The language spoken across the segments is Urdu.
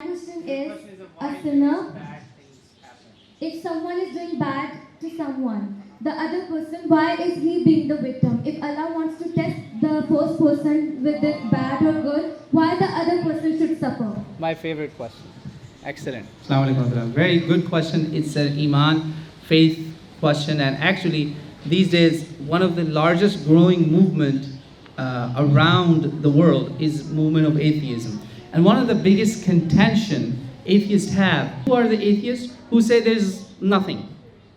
Question is a sinner. If someone is doing bad to someone, the other person, why is he being the victim? If Allah wants to test the first person with it bad or good, why the other person should suffer? My favorite question. Excellent. Assalamu alaikum warahmatullah. Very good question. It's an Iman, faith question, and actually these days one of the largest growing movement around the world is movement of atheism. And one of the biggest contention atheists have, who are the atheists? Who say there's nothing.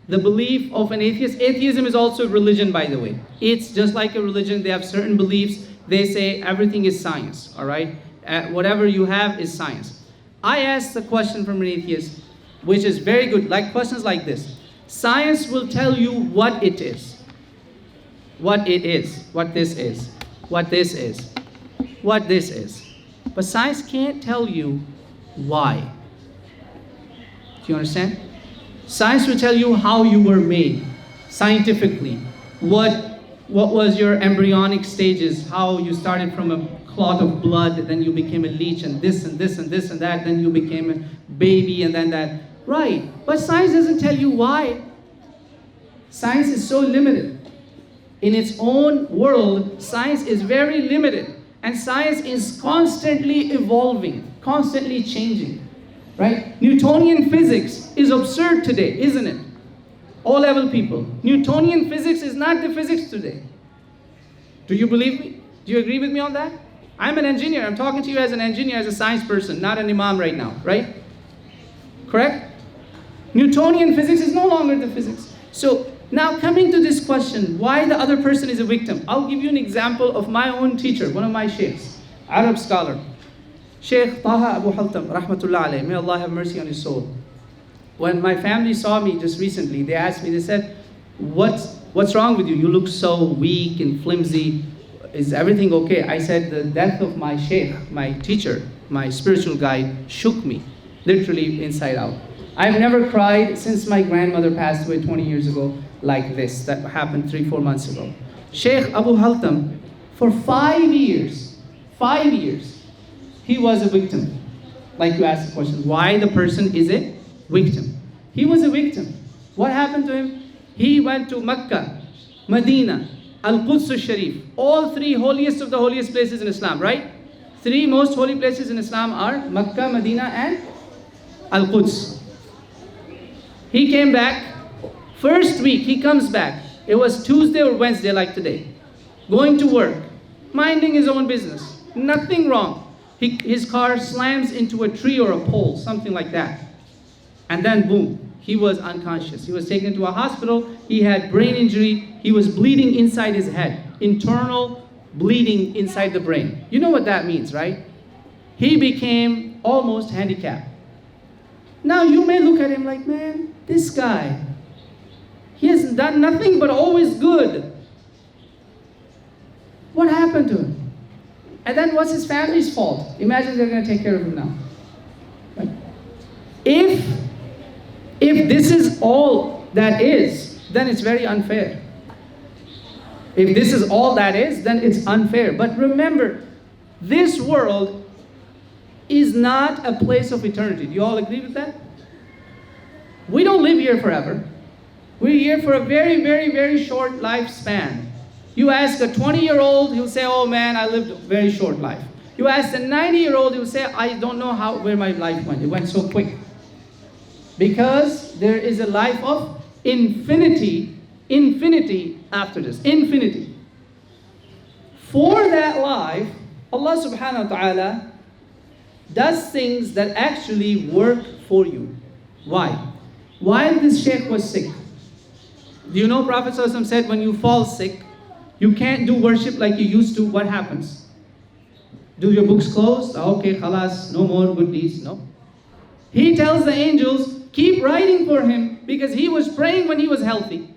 The belief of an atheist, atheism is also a religion, by the way. It's just like a religion. They have certain beliefs. They say everything is science, all right? Whatever you have is science. I asked a question from an atheist, which is very good, like questions like this. Science will tell you what it is. What it is, what this is, what this is, what this is. But science can't tell you why. Do you understand? Science will tell you how you were made, scientifically. What was your embryonic stages, how you started from a clot of blood, then you became a leech, and this and this and this and that, then you became a baby, and then that. Right, but science doesn't tell you why. Science is so limited. In its own world, science is very limited. And science is constantly evolving, constantly changing. Right? Newtonian physics is absurd today, isn't it? O-level people. Newtonian physics is not the physics today. Do you believe me? Do you agree with me on that? I'm an engineer. I'm talking to you as an engineer, as a science person, not an imam right now, right? Correct? Newtonian physics is no longer the physics. So now coming to this question, why the other person is a victim? I'll give you an example of my own teacher, one of my sheikhs, Arab scholar. Sheikh Taha Abu Haltam, rahmatullah alayhi, may Allah have mercy on his soul. When my family saw me just recently, they asked me, they said, what's wrong with you? You look so weak and flimsy. Is everything okay? I said, the death of my sheikh, my teacher, my spiritual guide, shook me, literally inside out. I've never cried since my grandmother passed away 20 years ago like this. That happened 3-4 months ago. Sheikh Abu Haltam, for 5 years, he was a victim. Like you asked the question, why the person is a victim? He was a victim. What happened to him? He went to Mecca, Medina, Al-Quds al-Sharif, all three holiest of the holiest places in Islam, right? 3 most holy places in Islam are Mecca, Medina, and Al-Quds. He came back, first week he comes back. It was Tuesday or Wednesday like today. Going to work, minding his own business, nothing wrong. His car slams into a tree or a pole, something like that. And then boom, he was unconscious. He was taken to a hospital, he had brain injury, he was bleeding inside his head. Internal bleeding inside the brain. You know what that means, right? He became almost handicapped. Now you may look at him like, man, this guy, he has done nothing but always good. What happened to him? And then what's his family's fault? Imagine they're going to take care of him now. Right? If this is all that is, then it's very unfair. If this is all that is, then it's unfair. But remember, this world is not a place of eternity. Do you all agree with that? We don't live here forever. We're here for a very, very, very short lifespan. You ask a 20-year-old, he'll say, oh man, I lived a very short life. You ask a 90-year-old, he'll say, I don't know where my life went. It went so quick. Because there is a life of infinity after this. Infinity. For that life, Allah subhanahu wa ta'ala does things that actually work for you. Why? While this sheikh was sick, do you know Prophet ﷺ said when you fall sick, you can't do worship like you used to, what happens? Do your books close? Okay, khalas, no more good deeds, no. He tells the angels, keep writing for him because he was praying when he was healthy.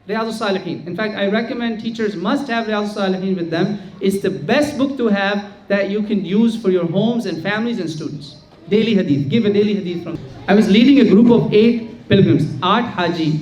Riyadus Salihin. In fact, I recommend teachers must have Riyadus Salihin with them. It's the best book to have that you can use for your homes and families and students. Daily hadith. Give a daily hadith from. I was leading a group of 8 pilgrims. 8 haji.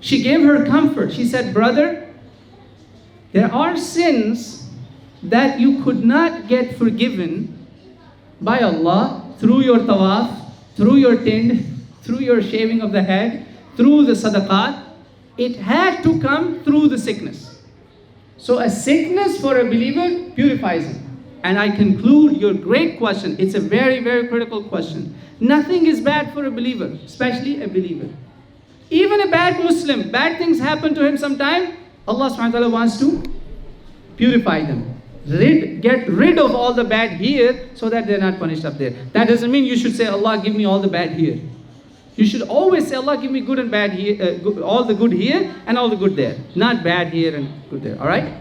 She gave her comfort. She said, brother, there are sins that you could not get forgiven by Allah through your tawaf, through your tind, through your shaving of the head, through the sadaqat. It had to come through the sickness. So a sickness for a believer purifies him. And I conclude your great question. It's a very, very critical question. Nothing is bad for a believer, especially a believer. Even a bad Muslim, bad things happen to him sometime, Allah subhanahu wa ta'ala wants to purify them. Get rid of all the bad here so that they're not punished up there. That doesn't mean you should say, Allah give me all the bad here. You should always say, Allah give me good and bad here, all the good here and all the good there. Not bad here and good there, alright?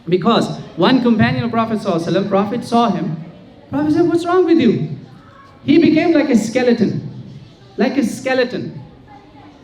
Because one companion of Prophet sallallahu alaihi wasallam, Prophet saw him. Prophet said, what's wrong with you? He became like a skeleton. Like a skeleton.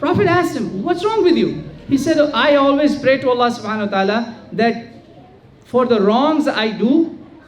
Prophet asked him, what's wrong with you? He said, I always pray to Allah subhanahu wa ta'ala that for the wrongs I do,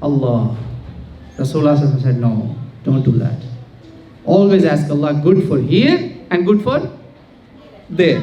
Allah. Rasulullah said, no, don't do that. Always ask Allah good for here and good for there.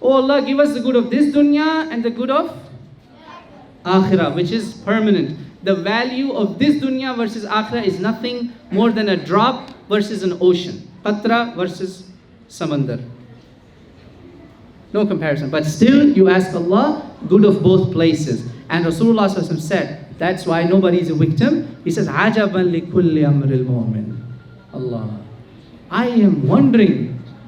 oh Allah, give us the good of this dunya and the good of akhirah, which is permanent. The value of this dunya versus akhirah is nothing more than a drop versus an ocean. Qatra versus samandar. No comparison. But still you ask Allah good of both places. And Rasulullah said, that's why nobody is a victim. He says, Ajaban li kulli amril mu'min. Allah. I am wondering.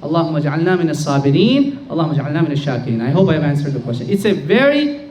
Allahumma ja'alna min as-sabirin, Allahumma ja'alna min ash-shakirin. I hope I have answered the question. It's a very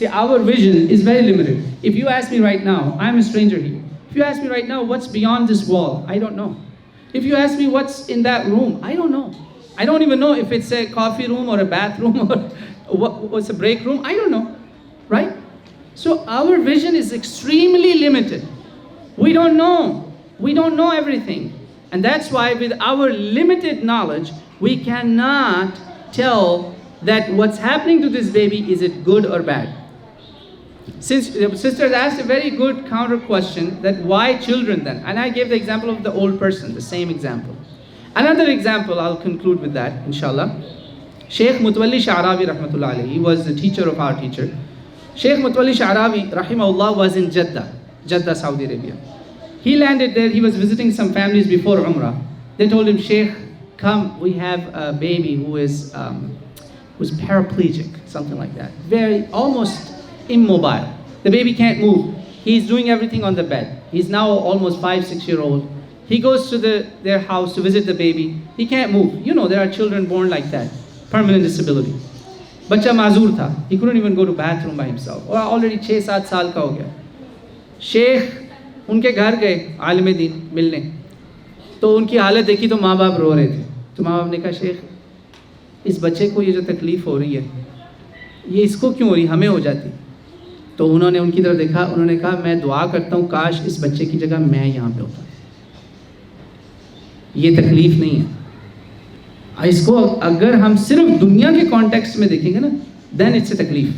See, our vision is very limited. If you ask me right now, I'm a stranger here. If you ask me right now, what's beyond this wall? I don't know. If you ask me what's in that room, I don't know. I don't even know if it's a coffee room or a bathroom or what's a break room. I don't know. Right? So our vision is extremely limited. We don't know. We don't know everything. And that's why with our limited knowledge, we cannot tell that what's happening to this baby, is it good or bad? Since the sisters asked a very good counter question, that why children then? And I gave the example of the old person, the same example. Another example, I'll conclude with that, inshallah. Sheikh Mutawalli Sha'rawi rahmatullah alayhi, he was the teacher of our teacher. Sheikh Mutawalli Sha'rawi rahimahullah was in Jeddah, Saudi Arabia. He landed there, he was visiting some families before Umrah. They told him, Sheikh, come, we have a baby who's paraplegic, something like that. Very, almost immobile. The baby can't move. He's doing everything on the bed. He's now almost 5-6 years old. He goes to their house to visit the baby. He can't move. You know, there are children born like that. Permanent disability. Bacha mazur tha. He couldn't even go to bathroom by himself. Or already 6-7 saal ka ho gaya. شیخ ان کے گھر گئے عالم دین ملنے, تو ان کی حالت دیکھی تو ماں باپ رو رہے تھے. تو ماں باپ نے کہا شیخ اس بچے کو یہ جو تکلیف ہو رہی ہے یہ اس کو کیوں ہو رہی, ہمیں ہو جاتی. تو انہوں نے ان کی طرف دیکھا, انہوں نے کہا میں دعا کرتا ہوں کاش اس بچے کی جگہ میں یہاں پہ ہوتا. یہ تکلیف نہیں ہے. اس کو اگر ہم صرف دنیا کے کانٹیکسٹ میں دیکھیں گے نا دین اٹس اے تکلیف,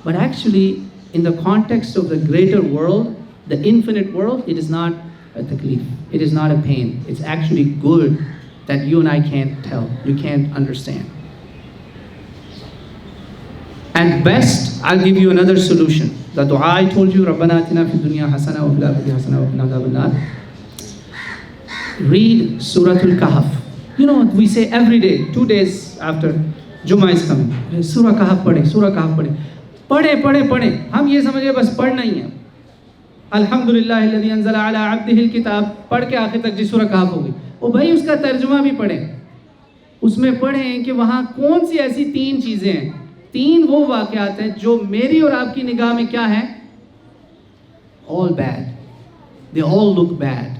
but actually in the context of the greater world, the infinite world, it is not a taklif, it is not a pain, it's actually good that you and I can't tell, you can't understand. And best, I'll give you another solution. The dua I told you, Rabbana atina fid dunya hasana wa fil akhirati hasana wa qina adhaban nar. Read Suratul Kahf. You know, we say every day, 2 days after Jummah is coming, Surah Kahf padhe, Surah Kahf padhe. پڑھے ہم یہ سمجھے بس پڑھنا ہی ہے. الحمدللہ الذی انزل علی عبدہ الکتاب پڑھ کے آخر تک جی سورہ کہف ہو گئی. او بھائی اس کا ترجمہ بھی پڑھیں, اس میں پڑھیں کہ وہاں کون سی ایسی 3 چیزیں ہیں, 3 وہ واقعات ہیں جو میری اور آپ کی نگاہ میں کیا ہیں, all bad, they all look bad.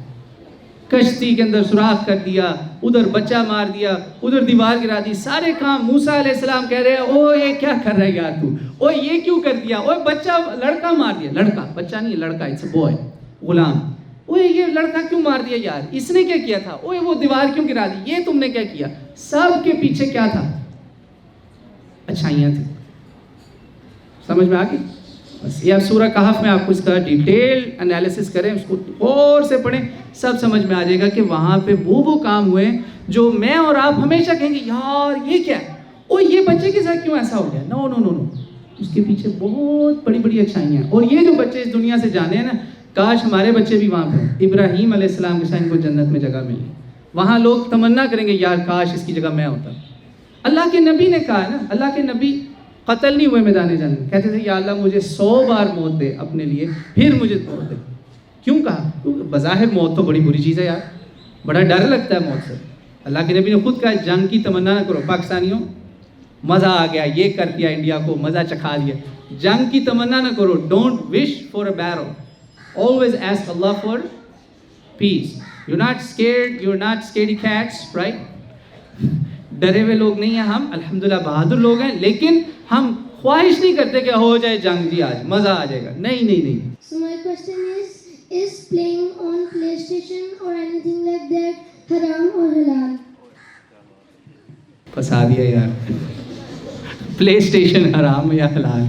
کشتی کے اندر سوراخ کر دیا, ادھر بچہ مار دیا, ادھر دیوار گرا دی, سارے کام. موسیٰ علیہ السلام کہہ رہے ہیں او یہ کیا کر رہا ہے یار تو, او یہ کیوں کر دیا, او بچہ لڑکا مار دیا, لڑکا بچہ نہیں لڑکا, اٹس اے بوائے, غلام, او یہ لڑکا کیوں مار دیا یار, اس نے کیا کیا تھا, او وہ دیوار کیوں گرا دی, یہ تم نے کیا کیا. سب کے پیچھے کیا تھا, اچھائیاں تھیں. سمجھ میں آ گئی. بس یہ سورہ کہف میں آپ کو اس کا ڈیٹیل انالیسس کریں, اس کو غور سے پڑھیں, سب سمجھ میں آ جائے گا کہ وہاں پہ وہ کام ہوئے جو میں اور آپ ہمیشہ کہیں گے یار یہ کیا ہے, او یہ بچے کے ساتھ کیوں ایسا ہو گیا. نو نو نو نو, اس کے پیچھے بہت بڑی بڑی اچھائیاں ہیں. اور یہ جو بچے اس دنیا سے جانے ہیں نا, کاش ہمارے بچے بھی وہاں پہ ابراہیم علیہ السلام کے ساتھ ان کو جنت میں جگہ ملی. وہاں لوگ تمنا کریں گے یار کاش اس کی جگہ میں ہوتا. اللہ کے نبی نے کہا ہے نا, اللہ کے نبی قتل نہیں ہوئے میدان جنگ, کہتے تھے یا اللہ مجھے 100 بار موت دے اپنے لیے پھر مجھے موت دے. کیوں کہا, بظاہر موت تو بڑی بری چیز ہے یار, بڑا ڈر لگتا ہے موت سے. اللہ کے نبی نے خود کہا جنگ کی تمنا نہ کرو. پاکستانیوں مزہ آ گیا, یہ کر دیا انڈیا کو, مزہ چکھا دیا. جنگ کی تمنا نہ کرو. Don't wish for a barrel, always ask Allah for peace. You're not scared, you're not scaredy cats, right? ڈرے ہوئے لوگ نہیں ہیں ہم, الحمدللہ بہادر لوگ ہیں, لیکن ہم خواہش نہیں کرتے کہ ہو جائے جنگ, جی آج مزہ آ جائے گا. نہیں نہیں نہیں. So my question is playing on PlayStation or anything like that haram or halal? پھنسا دیا یار. پلے اسٹیشن حرام یا حلال,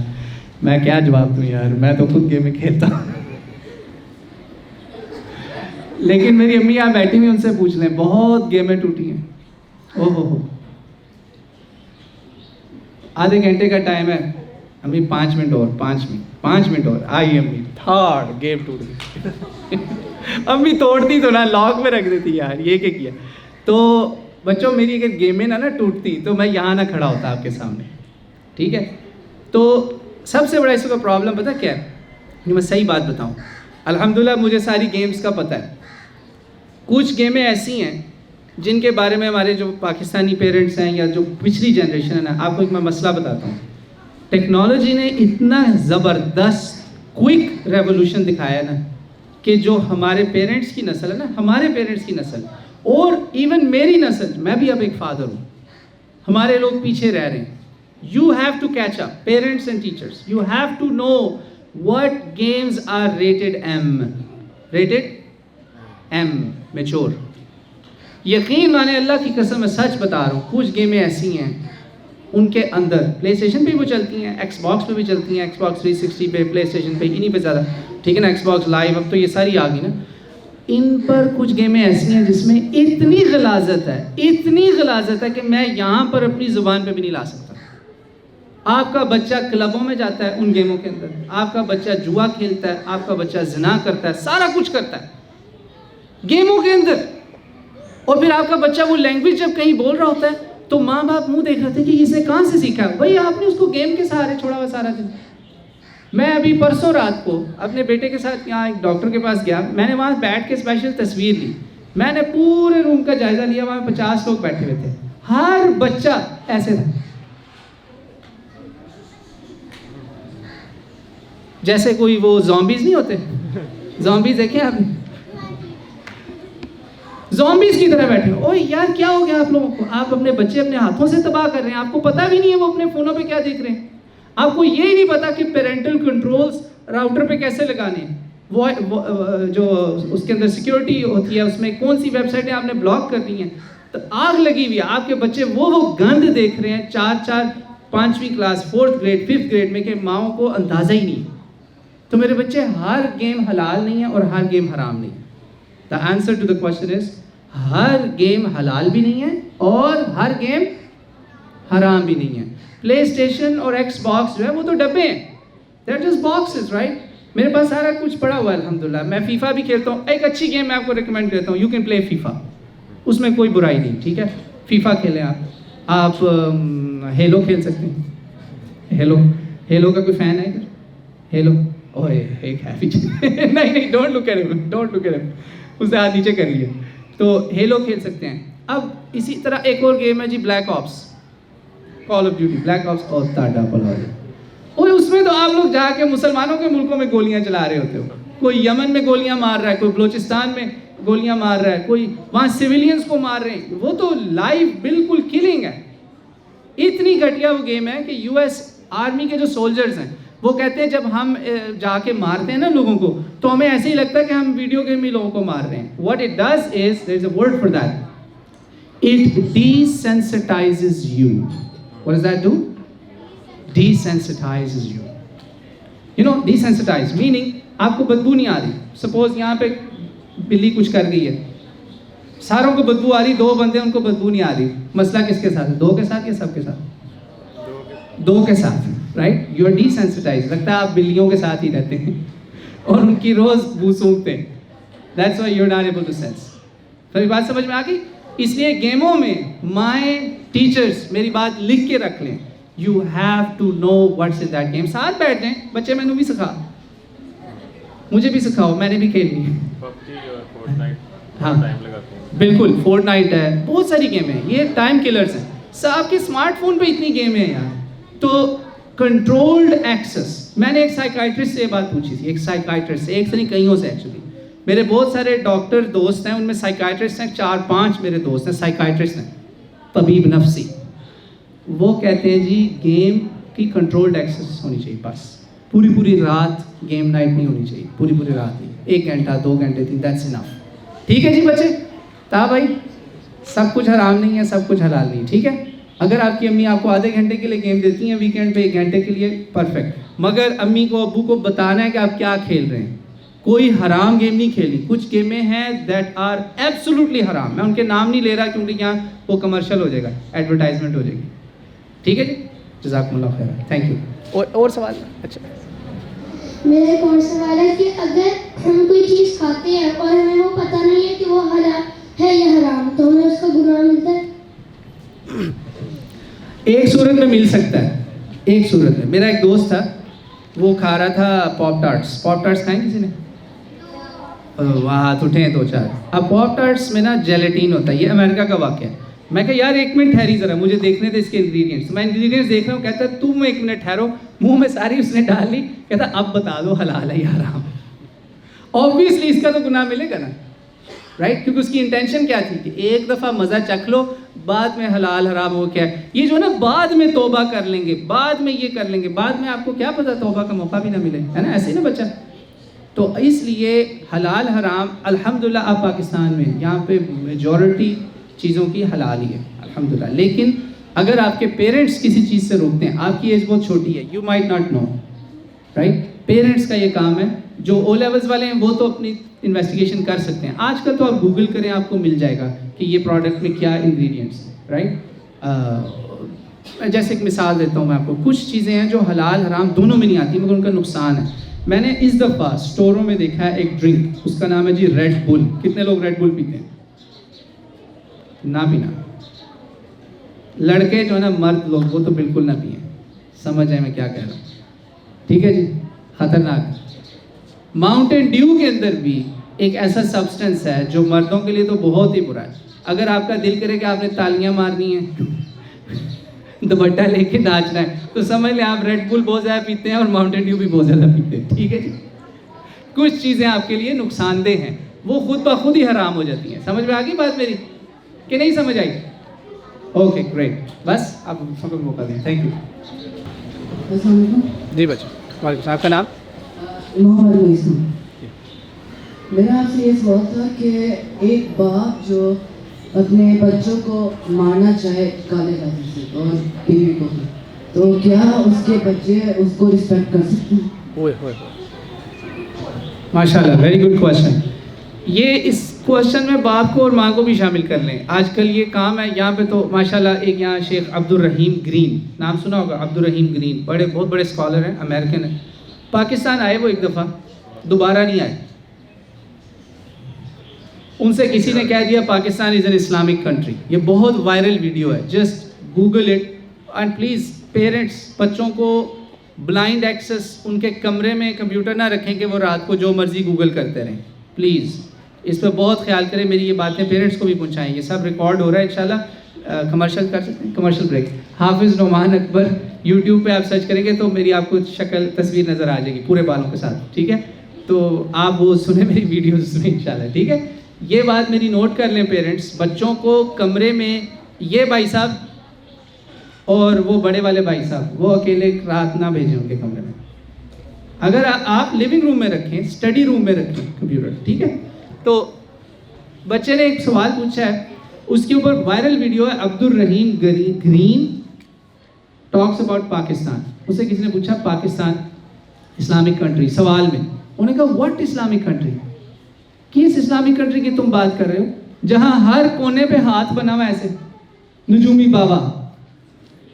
میں کیا جواب دوں یار, میں تو خود گیمیں کھیلتا ہوں. لیکن میری امی یہاں بیٹھی ہوئی, ان سے پوچھ لیں, بہت گیمیں ٹوٹی ہیں. او ہو آدھے گھنٹے کا ٹائم ہے, امی 5 منٹ اور, 5 منٹ اور, آئی امی تھرڈ گیم ٹوٹ گئی. امی توڑتی تو نہ لاک میں رکھ دیتی یار, یہ کیا کیا. تو بچوں میری اگر گیمیں نہ ٹوٹتی تو میں یہاں نہ کھڑا ہوتا آپ کے سامنے, ٹھیک ہے. تو سب سے بڑا اس کا پرابلم پتہ کیا ہے, میں صحیح بات بتاؤں, الحمدللہ مجھے ساری گیمز کا پتہ ہے. کچھ گیمیں ایسی ہیں جن کے بارے میں ہمارے جو پاکستانی پیرنٹس ہیں یا جو پچھلی جنریشن ہے نا, آپ کو ایک میں مسئلہ بتاتا ہوں. ٹیکنالوجی نے اتنا زبردست کوئک ریولوشن دکھایا نا کہ جو ہمارے پیرنٹس کی نسل ہے نا, ہمارے پیرنٹس کی نسل اور ایون میری نسل, میں بھی اب ایک فادر ہوں, ہمارے لوگ پیچھے رہ رہے ہیں. You have to catch up, parents and teachers. You have to know what games are rated M. Rated M, mature. یقین مانے اللہ کی قسم میں سچ بتا رہا ہوں, کچھ گیمیں ایسی ہیں ان کے اندر پلے اسٹیشن پہ بھی وہ چلتی ہیں, ایکس باکس پہ بھی چلتی ہیں, ایکس باکس 360 پہ, پلے اسٹیشن پہ, انہیں پہ زیادہ, ٹھیک ہے نا, ایکس باکس لائیو, اب تو یہ ساری آ گئی نا. ان پر کچھ گیمیں ایسی ہیں جس میں اتنی غلاظت ہے کہ میں یہاں پر اپنی زبان پہ بھی نہیں لا سکتا. آپ کا بچہ کلبوں میں جاتا ہے ان گیموں کے اندر, آپ کا بچہ جوا کھیلتا ہے, آپ کا بچہ زنا کرتا ہے, سارا کچھ کرتا ہے گیموں کے اندر. اور پھر آپ کا بچہ وہ لینگویج جب کہیں بول رہا ہوتا ہے تو ماں باپ منہ دیکھ رہے تھے کہ اسے کہاں سے سیکھا ہے. بھائی آپ نے اس کو گیم کے سہارے چھوڑا ہوا سارا دن. میں ابھی پرسوں رات کو اپنے بیٹے کے ساتھ یہاں ایک ڈاکٹر کے پاس گیا, میں نے وہاں بیٹھ کے اسپیشل تصویر لی, میں نے پورے روم کا جائزہ لیا, وہاں 50 لوگ بیٹھے ہوئے تھے, ہر بچہ ایسے تھا جیسے کوئی وہ زومبیز نہیں ہوتے, زومبیز دیکھیں آپ نے؟ زومبیز کی طرح بیٹھے اوہ یار کیا ہو گیا آپ لوگوں کو؟ آپ اپنے بچے اپنے ہاتھوں سے تباہ کر رہے ہیں, آپ کو پتہ بھی نہیں ہے وہ اپنے فونوں پہ کیا دیکھ رہے ہیں, آپ کو یہ نہیں پتا کہ پیرنٹل کنٹرولز راؤٹر پہ کیسے لگانے ہیں, وہ جو اس کے اندر سیکیورٹی ہوتی ہے اس میں کون سی ویب سائٹیں آپ نے بلاک کر دی ہیں. تو آگ لگی ہوئی ہے, آپ کے بچے وہ گند دیکھ رہے ہیں 5ویں class 4th grade 5th grade میں کہ ماؤں کو اندازہ ہی نہیں. تو میرے بچے ہر گیم حلال نہیں ہے اور ہر گیم حرام نہیں ہے. The answer to the question is ہر گیم حلال بھی نہیں ہے اور ہر گیم حرام بھی نہیں ہے. پلے اسٹیشن اور ایکس باکس جو ہے وہ تو ڈبے ہیں, دیٹ از باکسز رائٹ. میرے پاس سارا کچھ پڑا ہوا ہے الحمدللہ. میں فیفا بھی کھیلتا ہوں, ایک اچھی گیم میں آپ کو ریکمینڈ کرتا ہوں, یو کین پلے فیفا, اس میں کوئی برائی نہیں, ٹھیک ہے. فیفا کھیلیں آپ ہیلو کھیل سکتے ہیں. ہیلو کا کوئی فین ہے ادھر؟ ہیلو اوے ایک ہے پیچھے نہیں ڈونٹ لک ایٹ ہم, اس نے ہاتھ نیچے کر لیا. تو ہیلو کھیل سکتے ہیں. اب اسی طرح ایک اور گیم ہے جی بلیک آپس, کال آف ڈیوٹی بلیک آپس. اور تاڈا پلا اور اس میں تو آپ لوگ جا کے مسلمانوں کے ملکوں میں گولیاں چلا رہے ہوتے ہو. کوئی یمن میں گولیاں مار رہا ہے, کوئی بلوچستان میں گولیاں مار رہا ہے, کوئی وہاں سویلینز کو مار رہے ہیں. وہ تو لائیو بالکل کلنگ ہے. اتنی گھٹیا وہ گیم ہے کہ یو ایس آرمی کے جو سولجرز ہیں وہ کہتے ہیں جب ہم جا کے مارتے ہیں نا لوگوں کو تو ہمیں ایسے ہی لگتا ہے کہ ہم ویڈیو گیم میں لوگوں کو مار رہے ہیں. What it does is there is a word for that, it desensitizes you. What does that do? Desensitizes you. You know, desensitize meaning آپ کو بدبو نہیں آ رہی. سپوز یہاں پہ بلی کچھ کر گئی ہے, ساروں کو بدبو آ رہی, 2 بندے ان کو بدبو نہیں آ رہی. مسئلہ کس کے ساتھ ہے؟ 2 کے ساتھ یا سب کے ساتھ؟ 2 کے ساتھ, رائٹ. You are desensitized. لگتا ہے آپ بلیوں کے ساتھ ہی رہتے ہیں اور ان کی روز بو سونگتے ہیں. That's why you're not able to sense. پھر بات سمجھ میں آ گئی. اس لیے گیموں میں مائیں ٹیچرز میری بات لکھ کے رکھ لیں, you have to know what's in that game. ساتھ بیٹھ جائیں, بچے میں نے بھی سکھا, مجھے بھی سکھاؤ, میں نے بھی کھیلنی ہے. ہاں بالکل, فورٹ نائٹ ہے, بہت ساری گیمیں ہیں, یہ ٹائم کلرز ہیں. آپ کے اسمارٹ فون پہ اتنی گیمیں ہیں یار. تو کنٹرولڈ ایکسس, میں نے ایک سائیکائٹرسٹ سے یہ بات پوچھی تھی, ایک سائیکائٹرسٹ سے, ایک سے نہیں کئیوں سے ایکچولی. میرے بہت سارے ڈاکٹر دوست ہیں, ان میں سائیکائٹرسٹ ہیں 4-5 میرے دوست ہیں سائیکائٹرسٹ ہیں, طبیب نفسی. وہ کہتے ہیں جی گیم کی کنٹرولڈ ایکسس ہونی چاہیے, بس پوری رات گیم نائٹ نہیں ہونی چاہیے, پوری رات نہیں, 1 گھنٹہ 2 گھنٹے 3, دیٹس انف. ٹھیک ہے جی بچے, تا بھائی سب کچھ حرام نہیں ہے, سب کچھ حلال نہیں, ٹھیک ہے. اگر آپ کی امی آپ کو آدھے گھنٹے کے لیے گیم دیتی ہیں ویکینڈ پہ 1 گھنٹے کے لیے, پرفیکٹ. مگر امی کو ابو کو بتانا ہے کہ آپ کیا کھیل رہے ہیں. کوئی حرام گیم نہیں کھیلی. کچھ گیمیں ہیں دیٹ آر ایبسولوٹلی حرام. میں ان کے نام نہیں لے رہا کیونکہ یہاں وہ کمرشل ہو جائے گا, ایڈورٹائزمنٹ ہو جائے گی. ٹھیک ہے جی, جزاکم اللہ خیر, تھینک یو. اور سوال؟ اچھا میرا ایک اور سوال ہے کہ اگر ہم کوئی چیز کھاتے ہیں اور ہمیں وہ پتہ نہیں ہے کہ وہ حلال ہے یا حرام, تو ہمیں اس کا گناہ ملتا ہے؟ ایک صورت میں مل سکتا ہے, ایک صورت میں. میرا ایک دوست تھا, وہ کھا رہا تھا پاپ ٹارٹس کھائیں کسی نے؟ وہاں ہاتھ اٹھے ہیں 2-4. اب پاپ ٹارٹس میں نا جیلیٹین ہوتا ہے, یہ امریکہ کا واقعہ ہے. میں کہا یار 1 منٹ ٹھہری ذرا, مجھے دیکھنے تھے اس کے انگریڈینٹس. میں انگریڈینٹس دیکھ رہا ہوں, کہتا ہے تم 1 منٹ ٹھہرو, منہ میں ساری اس نے ڈال لی, کہتا اب بتا دو حلال ہے یا حرام. آبویسلی اس کا تو گناہ ملے گا نا, رائٹ, کیونکہ اس کی انٹینشن کیا تھی کہ ایک دفعہ مزہ چکھ لو, بعد میں حلال حرام ہو کیا ہے. یہ جو نا بعد میں توبہ کر لیں گے, بعد میں یہ کر لیں گے, بعد میں آپ کو کیا پتا توبہ کا موقع بھی نہ ملے, ہے نا, ایسے ہی نا بچہ. تو اس لیے حلال حرام الحمدللہ آپ پاکستان میں یہاں پہ میجورٹی چیزوں کی حلال ہی ہے الحمدللہ. لیکن اگر آپ کے پیرنٹس کسی چیز سے روکتے ہیں, آپ کی ایج بہت چھوٹی ہے, you might not know, right. Parents کا یہ کام ہے. جو او لیولز والے ہیں وہ تو اپنی انویسٹیگیشن کر سکتے ہیں. آج کل تو آپ گوگل کریں, آپ کو مل جائے گا کہ یہ پروڈکٹ میں کیا انگریڈینٹس ہیں, رائٹ. جیسے ایک مثال دیتا ہوں میں آپ کو, کچھ چیزیں ہیں جو حلال حرام دونوں میں نہیں آتی مگر ان کا نقصان ہے. میں نے اس دفعہ اسٹوروں میں دیکھا ہے ایک ڈرنک, اس کا نام ہے جی ریڈ بل. کتنے لوگ ریڈ بل پیتے ہیں؟ نہ پینا. لڑکے جو ہے نا, مرد لوگ, وہ تو بالکل نہ پئیں. سمجھ آئے میں کیا کہہ رہا ہوں, ٹھیک ہے جی, خطرناک. ماؤنٹین ڈیو کے اندر بھی ایک ایسا سبسٹنس ہے جو مردوں کے لیے تو بہت ہی برا ہے. اگر آپ کا دل کرے کہ آپ نے تالیاں مارنی ہیں, دوپٹہ لے کے ناچنا ہے, تو سمجھ لیں آپ ریڈ بل بہت زیادہ پیتے ہیں اور ماؤنٹین ڈیو بھی بہت زیادہ پیتے ہیں, ٹھیک ہے جی. کچھ چیزیں آپ کے لیے نقصان دہ ہیں وہ خود بخود ہی حرام ہو جاتی ہیں. سمجھ میں آ گئی بات میری کہ نہیں سمجھ آئی؟ اوکے گریٹ, بس آپ سب کو موقع دیں. Thank you. السلام علیکم. جی بچے, وعلیکم السلام. آپ کا نام؟ محمد عیسیٰ. میرا آپ سے یہ سوال تھا کہ ایک باپ جو اپنے بچوں کو مارنا چاہے کالے جادو سے اور بیوی کو بھی, تو کیا اس کے بچے اس کو رسپیکٹ کر سکتے ہیں؟ ہوئے ہوئے ماشاء اللہ, ویری گڈ کوشچن. یہ اس کوشچن میں باپ کو اور ماں کو بھی شامل کر لیں. آج کل یہ کام ہے یہاں پہ تو ماشاء اللہ. ایک یہاں شیخ عبد الرحیم گرین, نام سنا ہوگا, عبد الرحیم گرین, بہت بڑے اسکالر ہیں, امریکن ہیں. پاکستان آئے وہ ایک دفعہ, دوبارہ نہیں آئے. ان سے کسی نے کہہ دیا Pakistan is an Islamic country. یہ بہت وائرل ویڈیو ہے, just Google it. And please parents بچوں کو بلائنڈ ایکسیس ان کے کمرے میں کمپیوٹر نہ رکھیں کہ وہ رات کو جو مرضی گوگل کرتے رہیں. پلیز اس پہ بہت خیال کریں. میری یہ باتیں پیرنٹس کو بھی پہنچائیں. یہ سب ریکارڈ ہو رہا ہے انشاءاللہ. کمرشل کر سکتے ہیں, کمرشل بریک. حافظ نعمان اکبر یوٹیوب پہ آپ سرچ کریں گے تو میری آپ کو شکل تصویر نظر آ جائے گی پورے بالوں کے ساتھ, ٹھیک ہے؟ تو آپ وہ سنیں میری ویڈیوز میں انشاءاللہ, ٹھیک ہے؟ یہ بات میری نوٹ کر لیں پیرنٹس. بچوں کو کمرے میں یہ بھائی صاحب اور وہ بڑے والے بھائی صاحب وہ اکیلے رات نہ بھیجیں ان کے کمرے میں. اگر آپ لیونگ روم میں رکھیں, اسٹڈی روم میں رکھیں کمپیوٹر, ٹھیک ہے؟ تو بچے نے ایک سوال پوچھا ہے, اس کے اوپر وائرل ویڈیو ہے. عبد الرحیم گرین ٹاکس اباؤٹ پاکستان. اسے کسی نے پوچھا پاکستان اسلامک کنٹری, سوال میں انہوں نے کہا واٹ اسلامک کنٹری, کس اسلامک کنٹری کی تم بات کر رہے ہو جہاں ہر کونے پہ ہاتھ بنا ہوا ایسے نجومی بابا,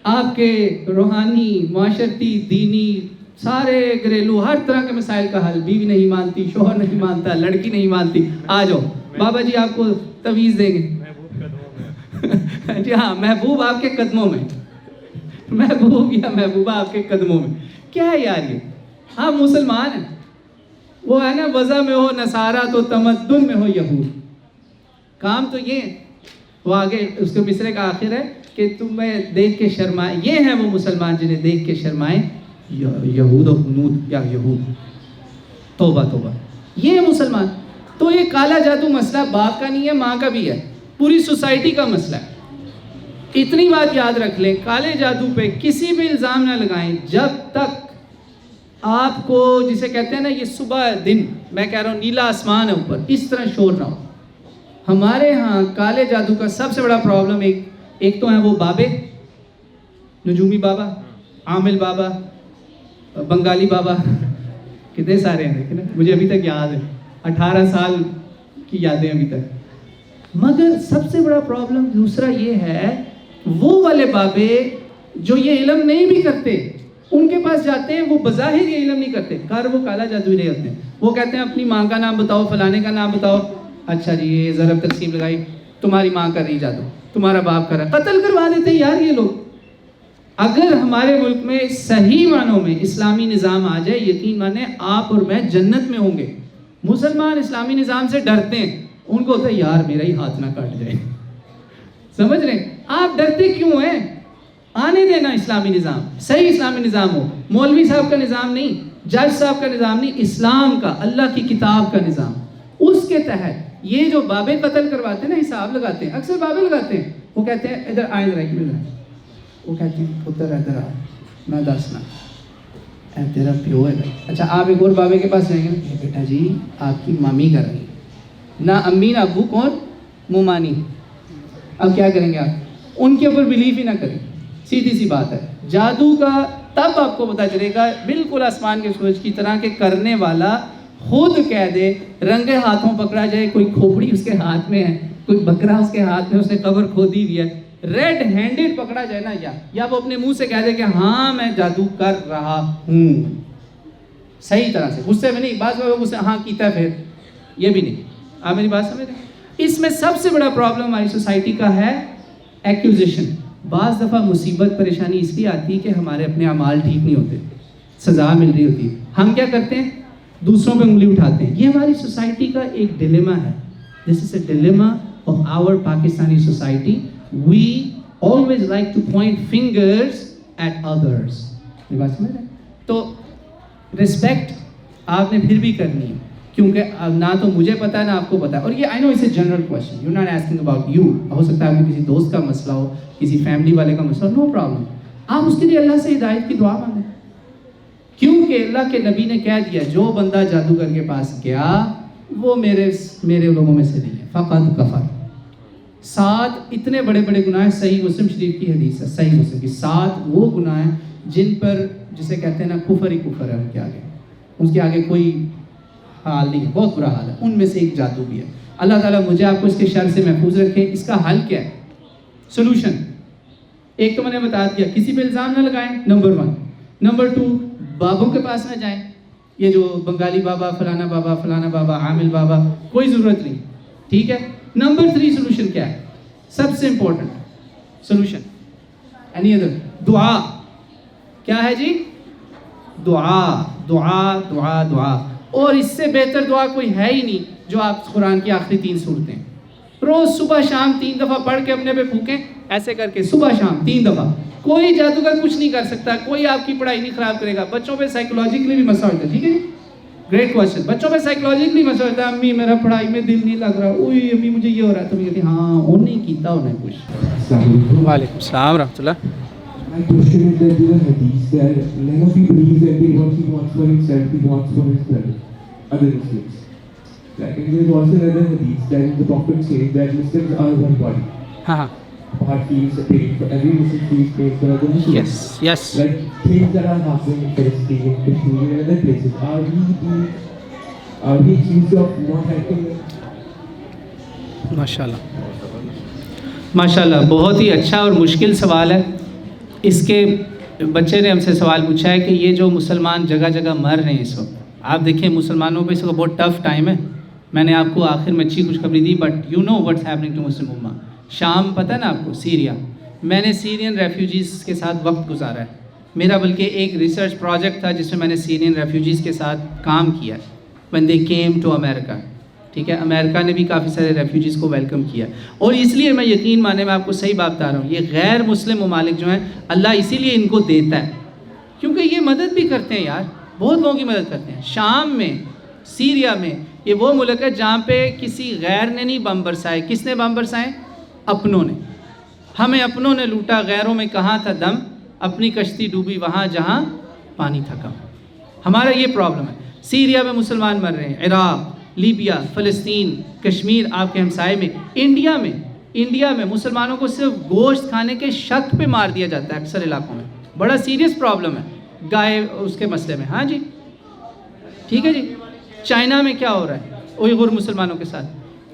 آپ کے روحانی, معاشرتی, دینی, سارے گھریلو ہر طرح کے مسائل کا حل. بیوی نہیں مانتی, شوہر نہیں مانتا, لڑکی نہیں مانتی, آ جاؤ بابا جی آپ کو تویز دیں گے. جی ہاں, محبوب آپ کے قدموں میں, محبوب یا محبوبہ آپ کے قدموں میں. کیا ہے یار یہ؟ ہاں مسلمان ہیں, وہ ہے نا وضع میں ہو نصارہ تو تمدن میں ہو یہود. کام تو یہ ہے. وہ آگے اس کے مصرے کا آخر ہے کہ تمہیں دیکھ کے شرمائے. یہ ہیں وہ مسلمان جنہیں دیکھ کے شرمائے یہود و ہنود یا یہود. توبہ توبہ, یہ ہے مسلمان. تو یہ کالا جادو مسئلہ باپ کا نہیں ہے, ماں کا بھی ہے, پوری سوسائٹی کا مسئلہ ہے. اتنی بات یاد رکھ لیں, کالے جادو پہ کسی بھی الزام نہ لگائیں جب تک آپ کو, جسے کہتے ہیں نا یہ صبح دن, میں کہہ رہا ہوں نیلا آسمان ہے اوپر, اس طرح شور نہ ہو. ہمارے ہاں کالے جادو کا سب سے بڑا پرابلم ایک تو ہیں وہ بابے, نجومی بابا, عامل بابا, بنگالی بابا, کتنے سارے ہیں دیکھیں نا, مجھے ابھی تک یاد ہے 18 سال کی یادیں ابھی تک. مگر سب سے بڑا پرابلم دوسرا یہ ہے, وہ والے بابے جو یہ علم نہیں بھی کرتے, ان کے پاس جاتے ہیں, وہ بظاہر یہ علم نہیں کرتے, کار وہ کالا جادو ہی نہیں ہوتے ہیں. وہ کہتے ہیں اپنی ماں کا نام بتاؤ, فلانے کا نام بتاؤ. اچھا جی یہ ضرب تقسیم لگائی, تمہاری ماں کر رہی جادو, تمہارا باپ کر رہا, قتل کروا دیتے ہیں یار یہ لوگ. اگر ہمارے ملک میں صحیح معنوں میں اسلامی نظام آ جائے, یقین مانیں آپ اور میں جنت میں ہوں گے. مسلمان اسلامی نظام سے ڈرتے ہیں, ان کو ہوتا ہے یار میرا ہی ہاتھ نہ کٹ جائے. سمجھ رہے ہیں آپ ڈرتے کیوں ہیں؟ آنے دینا اسلامی نظام, صحیح اسلامی نظام ہو, مولوی صاحب کا نظام نہیں, جج صاحب کا نظام نہیں, اسلام کا, اللہ کی کتاب کا نظام. اس کے تحت یہ جو بابے قتل کرواتے ہیں نا, حساب لگاتے ہیں, اکثر بابے لگاتے ہیں. وہ کہتے ہیں ادھر آئیں ذرا, وہ کہتے ہیں پتر ادھر آ, میں دسنا اے تیرا پیو ہے. اچھا آپ ایک اور بابے کے پاس جائیں گے, بیٹا جی آپ کی مامی کر رہی ہے, نہ امی نہ ابو, کون؟ مومانی. اب کیا کریں گے آپ؟ ان کے اوپر بلیف ہی نہ کریں. سیدھی سی بات ہے. جادو کا تب آپ کو پتہ چلے گا بالکل آسمان کے سورج کی طرح کہ کرنے والا خود کہہ دے, رنگے ہاتھوں پکڑا جائے, کوئی کھوپڑی اس کے ہاتھ میں ہے, کوئی بکرا اس کے ہاتھ میں, اس نے قبر کھودی ہوئی ہے, ریڈ ہینڈڈ پکڑا جائے نا, یا وہ اپنے منہ سے کہہ دے کہ ہاں میں جادو کر رہا ہوں, صحیح طرح سے, غصے میں نہیں. بعض لوگ غصے ہاں کیتا ہے, پھر یہ بھی نہیں. آپ میری بات سمجھ رہے ہیں؟ اس میں سب سے بڑا پرابلم ہماری سوسائٹی کا ہے ایکوزیشن. بعض دفعہ مصیبت پریشانی اس لیے آتی ہے کہ ہمارے اپنے اعمال ٹھیک نہیں ہوتے, سزا مل رہی ہوتی ہے, ہم کیا کرتے ہیں دوسروں پہ انگلی اٹھاتے ہیں. یہ ہماری سوسائٹی کا ایک ڈیلیما ہے. This is a dilemma of our Pakistani society. We always like to point fingers at others. یہ بات سمجھ رہے ہیں؟ تو رسپیکٹ آپ نے پھر بھی کرنی ہے. کیونکہ نہ تو مجھے پتا ہے نہ آپ کو پتا ہے. اور یہ I know it's a general question, you not asking about you. ہو سکتا ہے آپ کے کسی دوست کا مسئلہ ہو, کسی فیملی والے کا مسئلہ, نو پرابلم. آپ اس کے لیے اللہ سے ہدایت کی دعا مانگیں, کیونکہ اللہ کے نبی نے کہہ دیا جو بندہ جادوگر کے پاس گیا وہ میرے لوگوں میں سے نہیں ہے, فقط کفر. 7 اتنے بڑے بڑے گناہ, صحیح مسلم شریف کی حدیث ہے, صحیح مسلم کی 7 وہ گناہ ہیں جن پر جسے کہتے ہیں نا کفر ہی کفر ہے, ان کے آگے, اس کے آگے کوئی حال نہیں ہے, بہت برا حال ہے. ان میں سے ایک جادو بھی ہے. اللہ تعالیٰ مجھے آپ کو اس کے شر سے محفوظ رکھے. اس کا حل کیا ہے, سولوشن؟ ایک تو میں نے بتا دیا, کسی پہ الزام نہ لگائیں, نمبر 1. نمبر 2, بابوں کے پاس نہ جائیں, یہ جو بنگالی بابا, فلانا بابا, عامل بابا, کوئی ضرورت نہیں, ٹھیک ہے. نمبر 3 سولوشن کیا ہے, سب سے امپورٹنٹ سولوشن, اینی ادر, دعا. کیا ہے جی؟ دعا, دعا, دعا, دعا. اور اس سے بہتر دعا کوئی ہے ہی نہیں جو آپ قرآن کی آخری 3 سورتیں روز صبح شام 3 دفعہ پڑھ کے اپنے پہ پھونکیں, ایسے کر کے صبح شام 3 دفعہ. کوئی جادوگر کچھ نہیں کر سکتا, کوئی آپ کی پڑھائی نہیں خراب کرے گا. بچوں پہ سائیکولوجیکلی بھی مسئلہ ہوتا ہے, ٹھیک ہے جی, گریٹ کوشچن. بچوں پہ سائیکولوجیکلی مسئلہ ہوتا ہے, امی میرا پڑھائی میں دل نہیں لگ رہا, اوئی امی مجھے یہ ہو رہا ہے, تو میں کہتی ہاں انہوں نے کیتا انہیں کچھ. وعلیکم السلام ورحمۃ اللہ. My question is that there is a hadith that none of you believes that what he wants for himself, he wants for his brother, other Muslims. Like, and there is also another hadith that the Prophet says that Muslims are one body. ہاں ہاں, Heart feels pain for every Muslim feels pain for other Muslims. Yes yes. Like things that are happening in Palestine, Kashmir, and other places, are we accused of not helping them? ماشاء اللہ. ماشاء اللہ, بہت ہی اچھا اور مشکل سوال ہے. اس کے بچے نے ہم سے سوال پوچھا ہے کہ یہ جو مسلمان جگہ جگہ مر رہے ہیں اس وقت, آپ دیکھیں مسلمانوں پہ اس وقت بہت ٹف ٹائم ہے. میں نے آپ کو آخر میں اچھی خوشخبری دی, but you know what's happening to Muslim امہ. شام پتہ ہے نا آپ کو, سیریا. میں نے سیرین ریفیوجیز کے ساتھ وقت گزارا ہے. میرا بلکہ ایک ریسرچ پروجیکٹ تھا جس میں میں نے سیرین ریفیوجیز کے ساتھ کام کیا ہے. when they came to America, ٹھیک ہے, امریکہ نے بھی کافی سارے ریفیوجیز کو ویلکم کیا. اور اس لیے میں یقین مانے, میں آپ کو صحیح بات بتا رہا ہوں, یہ غیر مسلم ممالک جو ہیں اللہ اسی لیے ان کو دیتا ہے کیونکہ یہ مدد بھی کرتے ہیں یار, بہت لوگوں کی مدد کرتے ہیں. شام میں, سیریا میں, یہ وہ ملک ہے جہاں پہ کسی غیر نے نہیں بم برسائے. کس نے بم برسائے؟ اپنوں نے. ہمیں اپنوں نے لوٹا, غیروں میں کہاں تھا دم, اپنی کشتی ڈوبی وہاں جہاں پانی تھا کم. ہمارا یہ پرابلم ہے. سیریا میں مسلمان مر رہے ہیں, عراق, لیبیا, فلسطین, کشمیر آپ کے ہمسائے میں, انڈیا میں مسلمانوں کو صرف گوشت کھانے کے شک پہ مار دیا جاتا ہے اکثر علاقوں میں. بڑا سیریس پرابلم ہے گائے اس کے مسئلے میں. ہاں جی, ٹھیک ہے جی. چائنا میں کیا ہو رہا ہے اوئیغور مسلمانوں کے ساتھ.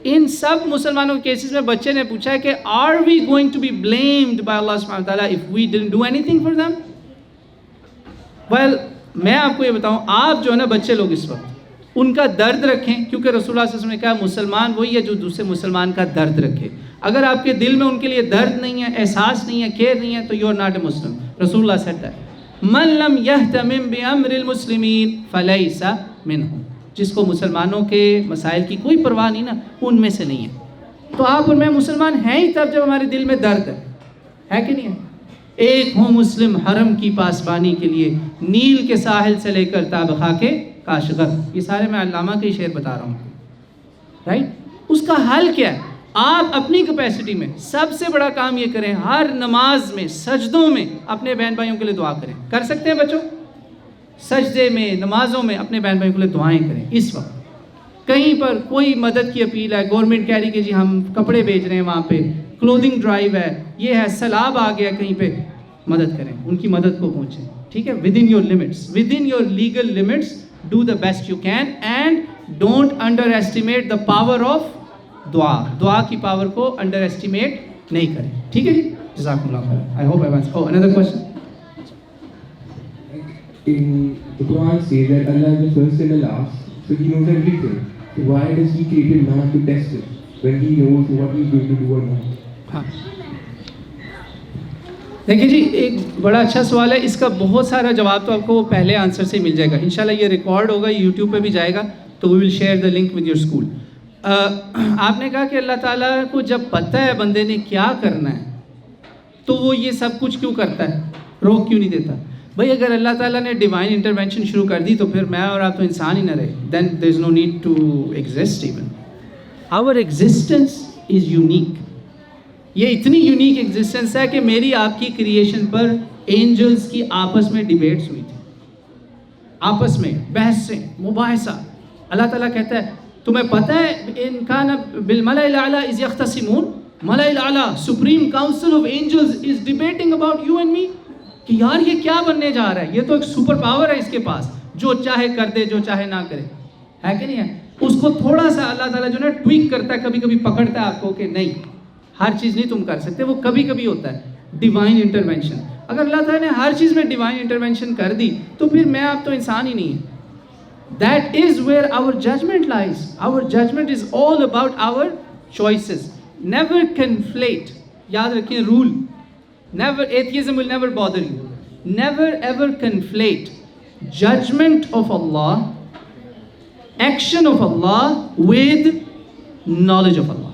ان سب مسلمانوں کے کیسز میں بچے نے پوچھا ہے کہ are we going to be blamed by Allah سبحانہ وتعالیٰ if we don't do anything for them. Well, میں آپ کو یہ بتاؤں, آپ جو ہے نا بچے لوگ اس وقت ان کا درد رکھیں, کیونکہ رسول اللہ صلی اللہ علیہ وسلم نے کہا مسلمان وہی ہے جو دوسرے مسلمان کا درد رکھے. اگر آپ کے دل میں ان کے لیے درد نہیں ہے, احساس نہیں ہے, کیئر نہیں ہے, تو یو آر ناٹ اے مسلم. رسول اللہ said that من لم یہتمم بامر المسلمین فلیس منہم. جس کو مسلمانوں کے مسائل کی کوئی پرواہ نہیں نا, ان میں سے نہیں ہے. تو آپ اور میں مسلمان ہیں ہی تب جب ہمارے دل میں درد ہے کہ نہیں ہے. ایک ہوں مسلم حرم کی پاسبانی کے لیے, نیل کے ساحل سے لے کر تابخا کے کاشغر. یہ سارے میں علامہ کے شعر بتا رہا ہوں, رائٹ. اس کا حل کیا ہے؟ آپ اپنی کیپیسٹی میں سب سے بڑا کام یہ کریں, ہر نماز میں سجدوں میں اپنے بہن بھائیوں کے لیے دعا کریں. کر سکتے ہیں بچوں؟ سجدے میں, نمازوں میں اپنے بہن بھائیوں کے لیے دعائیں کریں. اس وقت کہیں پر کوئی مدد کی اپیل ہے, گورنمنٹ کہہ رہی کہ جی ہم کپڑے بیچ رہے ہیں, وہاں پہ کلودنگ ڈرائیو ہے, یہ ہے, سیلاب آ گیا کہیں پہ, مدد کریں, ان کی مدد کو پہنچیں. ٹھیک ہے, within your limits, within your legal limits, do the best you can and don't underestimate the power of دعا. دعا کی پاور کو انڈر ایسٹیمیٹ نہیں کریں. ٹھیک ہے جی, جزاکم اللہ خیر. I hope I answered. Oh, another question. In the Quran says that Allah is the first and the last, so He knows everything. So why does He create man to test him when He knows what He's going to do or not? ہاں, دیکھیں جی, ایک بڑا اچھا سوال ہے. اس کا بہت سارا جواب تو آپ کو پہلے آنسر سے مل جائے گا. انشاءاللہ یہ ریکارڈ ہوگا, یوٹیوب پہ بھی جائے گا, تو we will share the link with your school. آپ نے کہا کہ اللہ تعالیٰ کو جب پتہ ہے بندے نے کیا کرنا ہے تو وہ یہ سب کچھ کیوں کرتا ہے, روک کیوں نہیں دیتا؟ بھائی اگر اللہ تعالیٰ نے ڈیوائن انٹرونشن شروع کر دی تو پھر میں اور آپ تو انسان ہی نہ رہے. Then there is no need to exist even. Our existence is unique. یہ اتنی یونیک ایگزسٹنس ہے کہ میری آپ کی کریشن پر اینجلس کی آپس میں ڈیبیٹس ہوئی تھی, آپس میں بحثیں, مباحثہ. اللہ تعالیٰ کہتا ہے تمہیں پتہ ہے ان کان بالملأ الاعلیٰ اذ یختصمون, ملأ الاعلیٰ supreme council of angels is debating about you and me, کہ یار یہ کیا بننے جا رہا ہے, یہ تو ایک سپر پاور ہے اس کے پاس, جو چاہے کر دے جو چاہے نہ کرے, ہے کہ نہیں ہے. اس کو تھوڑا سا اللہ تعالیٰ جو ہے ٹویک کرتا ہے, کبھی کبھی پکڑتا ہے آپ کو کہ نہیں ہر چیز نہیں تم کر سکتے, وہ کبھی کبھی ہوتا ہے ڈیوائن انٹرونشن. اگر اللہ تعالیٰ نے ہر چیز میں ڈیوائن انٹرونشن کر دی تو پھر میں آپ تو انسان ہی نہیں ہے. That is where our judgment lies. Our judgment is all about our choices. Never conflate. یاد رکھیں rule. Never, atheism will never bother you. Never ever conflate judgment of Allah, action of Allah with knowledge of Allah.